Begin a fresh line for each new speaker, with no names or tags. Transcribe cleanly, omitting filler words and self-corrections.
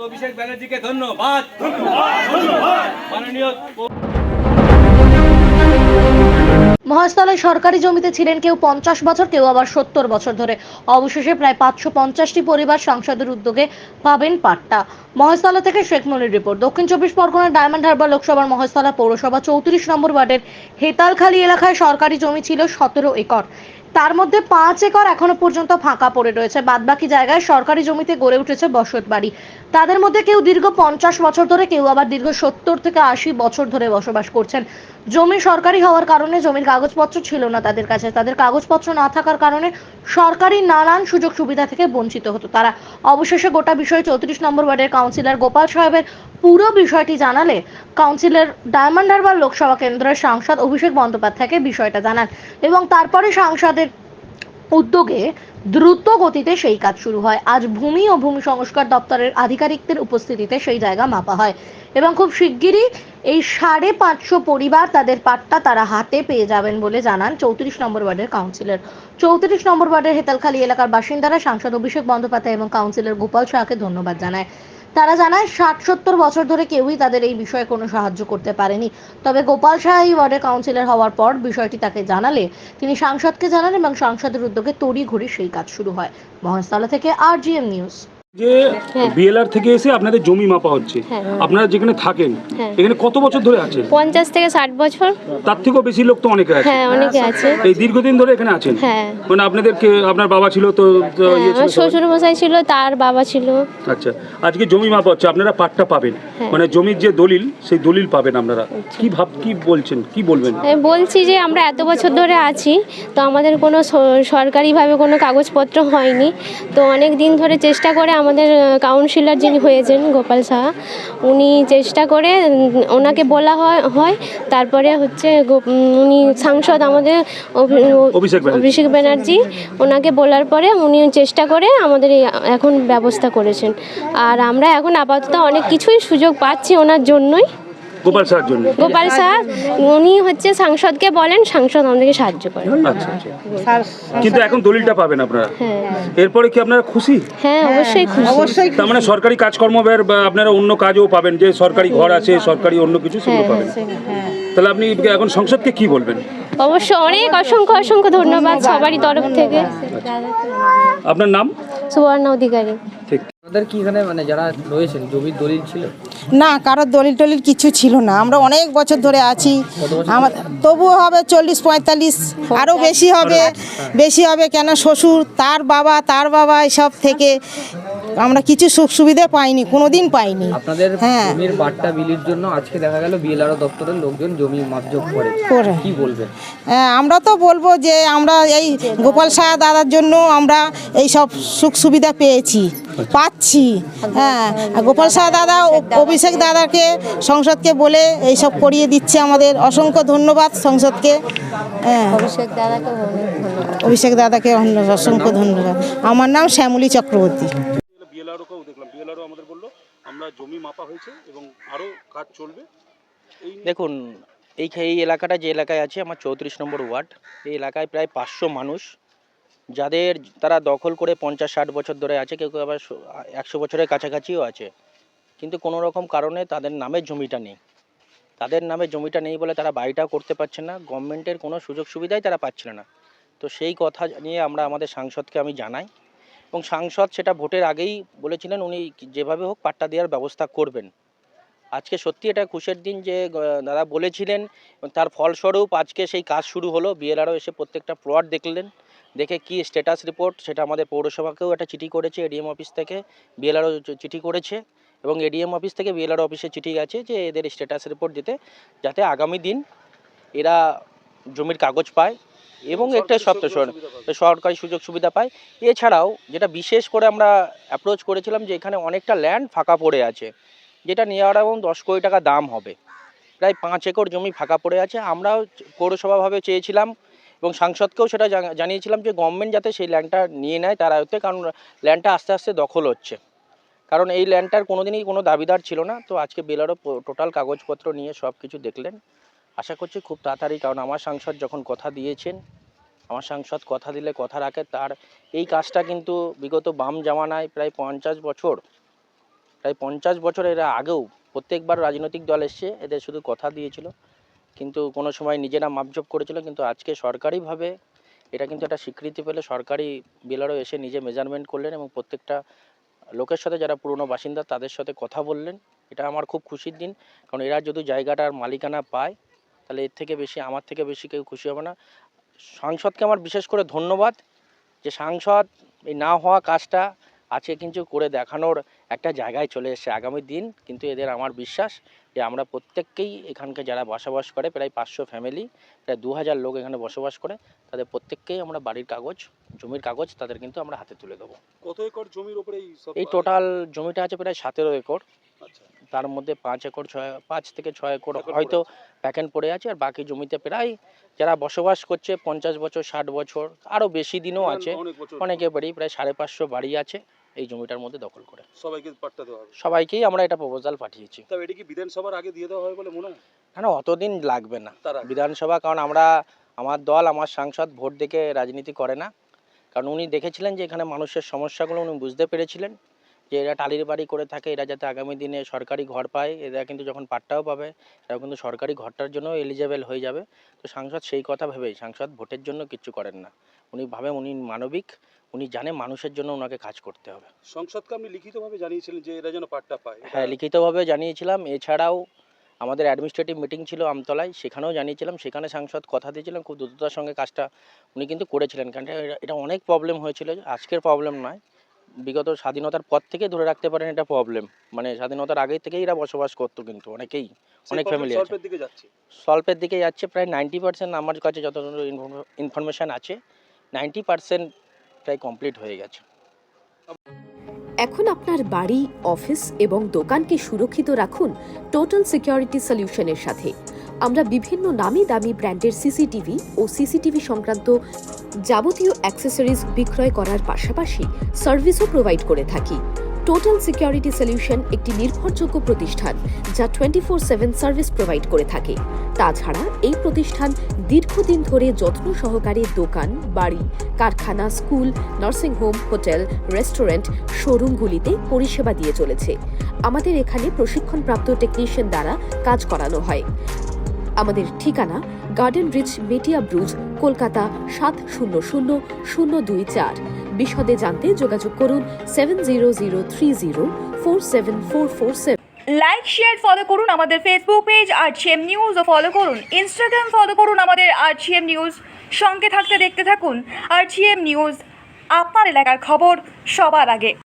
অভিষেক ব্যানার্জিকে ধন্যবাদ। মাননীয়
মহেশতলায় সরকারি জমিতে ছিলেন কেউ 50 বছর, কেউ আবার 70 বছর ধরে। অবশেষে প্রায় 550টি পরিবার সাংসদের উদ্যোগে পাবেন পাট্টা। মহেশতলা থেকে শেখ মনির রিপোর্ট। দক্ষিণ 24 পরগনার ডায়মন্ড হারবার লোকসভার মহেশতলা পৌরসভা 34 নম্বর ওয়ার্ডের হেতালখালী এলাকায় সরকারি জমি ছিল 17 একর। তার মধ্যে 5 একর এখনো পর্যন্ত ফাঁকা পড়ে রয়েছে। বাদবাকি জায়গায় সরকারি জমিতে গড়ে উঠেছে বসত বাড়ি। তাদের মধ্যে কেউ দীর্ঘ 50 বছর ধরে, কেউ আবার দীর্ঘ 70 থেকে 80 বছর ধরে বসবাস করছেন। জমি সরকারি হওয়ার কারণে জমির কাগজপত্র ছিল না তাদের কাছে। তাদের কাগজপত্র না থাকার কারণে সরকারি নানান সুযোগ সুবিধা থেকে বঞ্চিত হতো তারা। অবশেষে গোটা বিষয় 34 নম্বর ওয়ার্ডের কাউন্সিলর গোপাল সাহেবের পুরো বিষয়টি জানালে কাউন্সিলর ডায়মন্ড হারবার লোকসভা কেন্দ্রের সাংসদ অভিষেক বন্দ্যোপাধ্যায়কে বিষয়টা জানান এবং তারপরে সাংসদের উদ্যোগে দ্রুত গতিতে সেই কাজ শুরু হয়। আজ ভূমি ও ভূমি সংস্কার দপ্তরের আধিকারিকদের উপস্থিতিতে সেই জায়গা মাপা হয় এবং খুব শিগগিরই এই 550 পরিবার তাদের পাট্টা তারা হাতে পেয়ে যাবেন বলে জানান 34 নম্বর ওয়ার্ডের কাউন্সিলর। 34 নম্বর ওয়ার্ডের হেতালখালী এলাকার বাসিন্দারা সাংসদ অভিষেক বন্দ্যোপাধ্যায় এবং কাউন্সিলর গোপাল শাহকে ধন্যবাদ জানায়। তারা জানায় 60-70 বছর ধরে কেউই তাদের এই বিষয়ে কোনো সাহায্য করতে পারেনি। তবে গোপাল শাহ এই ওয়ার্ডের কাউন্সিলর হওয়ার পর বিষয়টি তাকে জানালে তিনি সাংসদকে জানান এবং সাংসদের উদ্যোগে তড়িঘড়ি সেই কাজ শুরু হয়। মহেশতলা থেকে RGM নিউজ।
যে বিএলআর থেকে এসে আপনাদের জমি মাপা হচ্ছে, আপনারা যেখানে থাকেন এখানে কত বছর ধরে আছেন?
50 থেকে 60 বছর।
তার থেকেও বেশি লোক তো অনেকে আছে।
হ্যাঁ, অনেকে আছে।
এই দীর্ঘদিন ধরে এখানে আছেন?
হ্যাঁ।
মানে আপনাদেরকে আপনার বাবা ছিল তো
আমার শ্বশুর মশাই ছিল, তার বাবা ছিল।
আচ্ছা, আজকে জমি মাপা হচ্ছে, আপনারা পাট্টা পাবেন, মানে জমির যে দলিল সেই দলিল পাবেন আপনারা। কি বলছেন, কি বলবেন?
আমি বলছি যে আমরা এত বছর ধরে আছি, তো আমাদের কোনো সরকারিভাবে কোনো কাগজপত্র হয়নি। তো অনেক দিন ধরে চেষ্টা করে আমাদের কাউন্সিলর যিনি হয়েছেন গোপাল শাহ, উনি চেষ্টা করে ওনাকে বলা হয় তারপরে হচ্ছে উনি সাংসদ আমাদের অভিষেক ব্যানার্জি, ওনাকে বলার পরে উনি চেষ্টা করে আমাদের এখন ব্যবস্থা করেছেন। আর আমরা এখন আপাতত অনেক কিছুই সুযোগ পাচ্ছি ওনার জন্যই।
গোপাল শাহর জন্য?
গোপাল শাহ উনি হচ্ছে সাংসদকে বলেন, সাংসদ আমাদেরকে সাহায্য করেন।
আচ্ছা, কিন্তু এখন দলিলটা পাবেন আপনারা।
হ্যাঁ।
এরপরে কি আপনারা খুশি?
হ্যাঁ, অবশ্যই খুশি।
তার মানে সরকারি কাজকর্ম বা আপনারা অন্য কাজও পাবেন, যে সরকারি ঘর আছে, সরকারি অন্য কিছু সেগুলো পাবেন। তাহলে আপনি এখন সংসদকে কি বলবেন?
অবশ্য অনেক অসংখ্য ধন্যবাদ সবারই তরফ থেকে।
আপনার নাম?
সুবর্ণা অধিকারী।
ঠিক।
আপনাদের কি এখানে মানে যারা রয়েছেন জমির দলিল ছিল?
না, কারোর দলিল টলিল কিছু ছিল না। আমরা অনেক বছর ধরে আছি। আমার তবুও হবে 40-45, আরও বেশি হবে কেন শ্বশুর, তার বাবা এসব থেকে আমরা কিছু সুখ সুবিধা পাইনি, কোনোদিন পাইনি।
আপনাদের জমির বাট্টা বিলির জন্য আজকে দেখা গেল বিএলআরও দপ্তরের লোকজন জমি মাপজোক করে, কি বলবেন?
আমরা তো বলবো যে আমরা এই গোপাল শাহ দাদার জন্য আমরা এই সব সুখ সুবিধা পাচ্ছি। হ্যাঁ, গোপাল শাহ দাদা অভিষেক দাদাকে সংসদকে বলে এইসব করিয়ে দিচ্ছে আমাদের। অসংখ্য ধন্যবাদ সংসদকে। হ্যাঁ, অভিষেক দাদাকে অসংখ্য ধন্যবাদ। আমার নাম শ্যামলী চক্রবর্তী।
বিএলআরও আমাদের বললো আমরা জমি মাপা হয়েছে এবং আরও কাজ চলবে।
দেখুন, এই এলাকাটা যে এলাকায় আছে আমার 34 নম্বর ওয়ার্ড, এই এলাকায় প্রায় 500 মানুষ যাদের তারা দখল করে 50-60 বছর ধরে আছে, কেউ আবার 100 বছরের কাছাকাছিও আছে, কিন্তু কোনো রকম কারণে তাদের নামে জমিটা নেই। তাদের নামে জমিটা নেই বলে তারা বাড়িটাও করতে পারছে না, গভর্নমেন্টের কোনো সুযোগ সুবিধাই তারা পাচ্ছে না। তো সেই কথা নিয়ে আমরা আমাদের সাংসদকে আমি জানাই এবং সাংসদ সেটা ভোটের আগেই বলেছিলেন উনি যেভাবে হোক পাট্টা দেওয়ার ব্যবস্থা করবেন। আজকে সত্যি এটা খুশির দিন যে দাদা বলেছিলেন, তার ফলস্বরূপ আজকে সেই কাজ শুরু হলো। বিএলআরও এসে প্রত্যেকটা প্লট দেখলেন, দেখে কি স্ট্যাটাস রিপোর্ট সেটা আমাদের পৌরসভাকেও একটা চিঠি করেছে, এডিএম অফিস থেকে বিএলআরও চিঠি করেছে এবং এডিএম অফিস থেকে বিএলআরও অফিসে চিঠি গেছে যে এদের স্ট্যাটাস রিপোর্ট দিতে, যাতে আগামী দিন এরা জমির কাগজ পায় এবং একটা সরকারি সুযোগ সুবিধা পায়। এছাড়াও যেটা বিশেষ করে আমরা অ্যাপ্রোচ করেছিলাম যে এখানে অনেকটা ল্যান্ড ফাঁকা পড়ে আছে, যেটা নিয়ে আরাউন্ড 10 কোটি টাকা দাম হবে। প্রায় 5 একর জমি ফাঁকা পড়ে আছে। আমরাও পৌরসভাভাবে চেয়েছিলাম এবং সাংসদকেও সেটা জানিয়েছিলাম যে গভর্নমেন্ট যাতে সেই ল্যান্ডটা নিয়ে নেয় তার আয়ত্তে, কারণ ল্যান্ডটা আস্তে আস্তে দখল হচ্ছে। কারণ এই ল্যান্ডটার কোনোদিনই কোনো দাবিদার ছিল না। তো আজকে বিএলআরও টোটাল কাগজপত্র নিয়ে সব কিছু দেখলেন। আশা করছি খুব তাড়াতাড়ি, কারণ আমার সাংসদ যখন কথা দিয়েছেন, আমার সাংসদ কথা দিলে কথা রাখে। তার এই কাজটা কিন্তু বিগত বাম জামানায় প্রায় 50 বছর প্রায় 50 বছর এরা আগেও প্রত্যেকবার রাজনৈতিক দল এসছে, এদের শুধু কথা দিয়েছিল, কিন্তু কোনো সময় নিজেরা মাপজোপ করেছিল। কিন্তু আজকে সরকারিভাবে এটা কিন্তু একটা স্বীকৃতি পেলে সরকারি বিএলআরও এসে নিজে মেজারমেন্ট করলেন এবং প্রত্যেকটা লোকের সাথে যারা পুরনো বাসিন্দা তাদের সাথে কথা বললেন। এটা আমার খুব খুশির দিন, কারণ এরা যদি জায়গাটার মালিকানা পায় তাহলে এর থেকে বেশি, আমার থেকে বেশি কেউ খুশি হবে না। সাংসদকে আমার বিশেষ করে ধন্যবাদ যে সাংসদ এই না হওয়া কাজটা আছে কিন্তু করে দেখানোর একটা জায়গায় চলে এসেছে। আগামী দিন কিন্তু এদের আমার বিশ্বাস যে আমরা প্রত্যেককেই এখানকে যারা বসবাস করে, প্রায় 500 ফ্যামিলি, প্রায় 2000 লোক এখানে বসবাস করে, তাদের প্রত্যেককেই আমরা বাড়ির কাগজ, জমির কাগজ তাদের কিন্তু আমরা হাতে তুলে দেবো।
কত একর জমির উপরে
এই টোটাল জমিটা আছে প্রায় 17 একর।
আচ্ছা,
তার মধ্যে 5 থেকে 6 একর হয়তো প্যাকেন্ট পড়ে আছে, আর বাকি জমিতে প্রায় যারা বসবাস করছে 50 বছর, 60 বছর, আরও বেশি দিনও আছে, অনেকে বাড়ি প্রায় 550 বাড়ি আছে এই জমিটার মধ্যে দখল করে।
সবাইকে পাট্টা দেওয়া হবে।
সবাইকেই আমরা এটা প্রপোজাল পাঠিয়েছি।
তবে এটা কি বিধানসভার আগে দিয়ে দেওয়া হয় বলে মনে হয়?
না, অতদিন লাগবে না
তার আগে?
বিধানসভা, কারণ আমার দল, আমার সাংসদ ভোট দেখে রাজনীতি করে না। কারণ উনি দেখেছিলেন যে এখানে মানুষের সমস্যাগুলো উনি বুঝতে পেরেছিলেন যে এরা টালির বাড়ি করে থাকে, এরা যাতে আগামী দিনে সরকারি ঘর পায়, এরা কিন্তু যখন পাট্টাও পাবে এরা কিন্তু সরকারি ঘরটার জন্য এলিজেবল হয়ে যাবে। তো সাংসদ সেই কথা ভেবেই, সাংসদ ভোটের জন্য কিচ্ছু করেন না, উনি ভাবেন উনি মানবিক, উনি জানে মানুষের জন্য ওনাকে কাজ করতে হবে।
সংসদকে আপনি লিখিতভাবে জানিয়েছিলেন যে এরা যেন পাট্টা পায়?
হ্যাঁ, লিখিতভাবে জানিয়েছিলাম। এছাড়াও আমাদের অ্যাডমিনিস্ট্রেটিভ মিটিং ছিল আমতলায়, সেখানেও জানিয়েছিলাম। সেখানে সাংসদ কথা দিয়েছিলেন, খুব দ্রুততার সঙ্গে কাজটা উনি কিন্তু করেছিলেন। কারণ এটা অনেক প্রবলেম হয়েছিল, আজকের প্রবলেম নয়, বিগত স্বাধীনতার পর থেকে ধরে রাখতে পারেন এটা প্রবলেম। মানে স্বাধীনতার আগে থেকেই এরা বসবাস করতো, কিন্তু অনেকেই, অনেক ফ্যামিলি আছে সলভের দিকে যাচ্ছে। প্রায় 90% আমার কাছে যত ইনফরমেশান আছে 90% প্রায় কমপ্লিট হয়ে গেছে।
এখন আপনার বাড়ি, অফিস এবং দোকানকে সুরক্ষিত রাখুন টোটাল সিকিউরিটি সলিউশনের সাথে। আমরা বিভিন্ন নামি দামি ব্র্যান্ডের সিসিটিভি ও সিসিটিভি সংক্রান্ত যাবতীয় অ্যাক্সেসরিজ বিক্রয় করার পাশাপাশি সার্ভিসও প্রোভাইড করে থাকি। টোটাল সিকিউরিটি সলিউশন একটি নির্ভরযোগ্য প্রতিষ্ঠান যা 24/7 সার্ভিস প্রোভাইড করে থাকে। তাছাড়া এই প্রতিষ্ঠান দীর্ঘদিন ধরে যত্ন সহকারে দোকান, বাড়ি, কারখানা, স্কুল, নার্সিংহোম, হোটেল, রেস্টুরেন্ট, শোরুমগুলিতে পরিষেবা দিয়ে চলেছে। আমাদের এখানে প্রশিক্ষণপ্রাপ্ত টেকনিশিয়ান দ্বারা কাজ করানো হয়। আমাদের ঠিকানা গার্ডেন রিচ, মেটিয়া ব্রুজ, কলকাতা 700024। বিশদে জানতে যোগাযোগ করুন 7003047447।
লাইক, শেয়ার, ফলো করুন আমাদের ফেসবুক পেজ RGM নিউজ ও ফলো করুন ইনস্টাগ্রাম, ফলো করুন আমাদের RGM নিউজ। সঙ্গে থাকতে দেখতে থাকুন RGM নিউজ, আপনার এলাকার খবর সবার আগে।